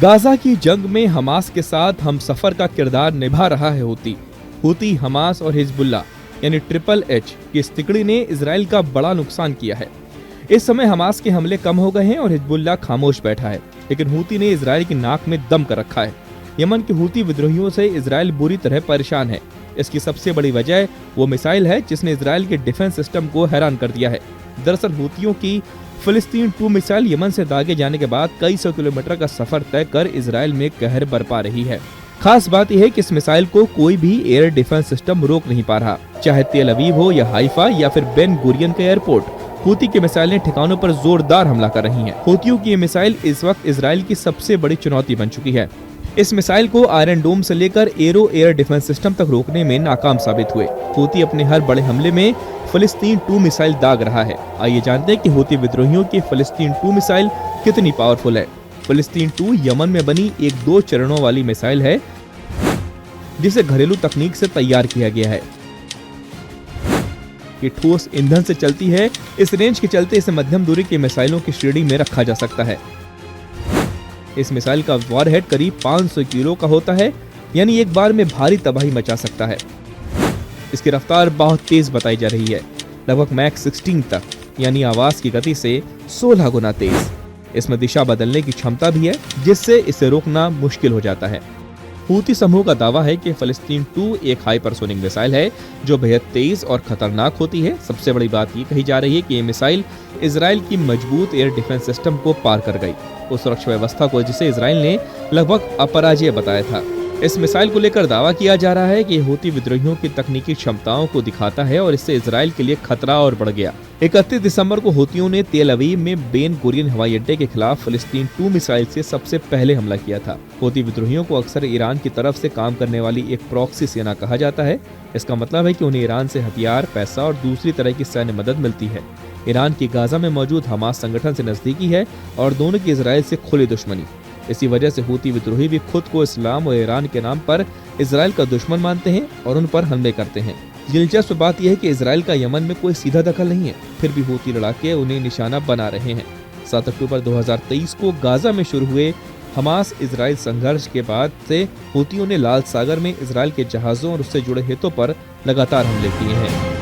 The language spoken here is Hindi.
गाजा की जंग में हमास के साथ हम सफर का किरदार निभा रहा है हूती, हमास और हिजबुल्लाह यानी ट्रिपल एच की इस तिकड़ी ने इजराइल का बड़ा नुकसान किया है। इस समय हमास के हमले कम हो गए हैं और हिजबुल्लाह खामोश बैठा है, लेकिन हूती ने इजराइल की नाक में दम कर रखा है। यमन के हूती विद्रोहियों से इजराइल बुरी तरह परेशान है। इसकी सबसे बड़ी वजह वो मिसाइल है जिसने इजराइल के डिफेंस सिस्टम को हैरान कर दिया है। दरअसल हूतियों की फिलिस्तीन 2 मिसाइल यमन से दागे जाने के बाद कई सौ किलोमीटर का सफर तय कर इजराइल में कहर बरपा रही है। खास बात यह है कि इस मिसाइल को कोई भी एयर डिफेंस सिस्टम रोक नहीं पा रहा, चाहे तेल अवीव हो या हाइफा या फिर बेन गुरियन का एयरपोर्ट। हूती की मिसाइलें ठिकानों पर जोरदार हमला कर रही हैं। हूतियों की ये मिसाइल इस वक्त इजराइल की सबसे बड़ी चुनौती बन चुकी है। इस मिसाइल को आयरन डोम से लेकर एरो एयर डिफेंस सिस्टम तक रोकने में नाकाम साबित हुए। हूती अपने हर बड़े हमले में फिलिस्तीन 2 मिसाइल दाग रहा है। आइए जानते हैं कि हूती विद्रोहियों की फिलिस्तीन 2 मिसाइल कितनी पावरफुल है। फिलिस्तीन 2 यमन में बनी एक 2 चरणों वाली मिसाइल है जिसे घरेलू तकनीक से तैयार किया गया है। ये ठोस ईंधन से चलती है। इस रेंज के चलते इसे मध्यम दूरी की मिसाइलों की श्रेणी में रखा जा सकता है। इस मिसाइल का वॉरहेड करीब 500 किलो का होता है, यानी एक बार में भारी तबाही मचा सकता है। इसकी रफ्तार बहुत तेज बताई जा रही है, लगभग मैक 16 तक, यानी आवाज की गति से 16 गुना तेज। इसमें दिशा बदलने की क्षमता भी है, जिससे इसे रोकना मुश्किल हो जाता है। हूती समूह का दावा है कि फिलिस्तीन 2 एक हाइपरसोनिक मिसाइल है जो बेहद तेज और खतरनाक होती है। सबसे बड़ी बात ये कही जा रही है कि ये मिसाइल इजराइल की मजबूत एयर डिफेंस सिस्टम को पार कर गई, उस सुरक्षा व्यवस्था को जिसे इजराइल ने लगभग अपराजेय बताया था। इस मिसाइल को लेकर दावा किया जा रहा है कि हूती विद्रोहियों की तकनीकी क्षमताओं को दिखाता है और इससे इजराइल के लिए खतरा और बढ़ गया। 31 दिसंबर को हूतियों ने तेल अवीव में बेन गुरियन हवाई अड्डे के खिलाफ फिलिस्तीन 2 मिसाइल से सबसे पहले हमला किया था। हूती विद्रोहियों को अक्सर ईरान की तरफ से काम करने वाली एक प्रॉक्सी सेना कहा जाता है। इसका मतलब है कि उन्हें ईरान से हथियार, पैसा और दूसरी तरह की सैन्य मदद मिलती है। ईरान की गाजा में मौजूद हमास संगठन से नजदीकी है और दोनों की इजराइल से खुली दुश्मनी। इसी वजह से हूती विद्रोही भी खुद को इस्लाम और ईरान के नाम पर इजराइल का दुश्मन मानते हैं और उन पर हमले करते हैं। दिलचस्प बात यह है कि इजराइल का यमन में कोई सीधा दखल नहीं है, फिर भी हूती लड़ाके उन्हें निशाना बना रहे हैं। 7 अक्टूबर 2023 को गाजा में शुरू हुए हमास इजराइल संघर्ष के बाद से हूतियों ने लाल सागर में इजराइल के जहाजों और उससे जुड़े हितों पर लगातार हमले किए हैं।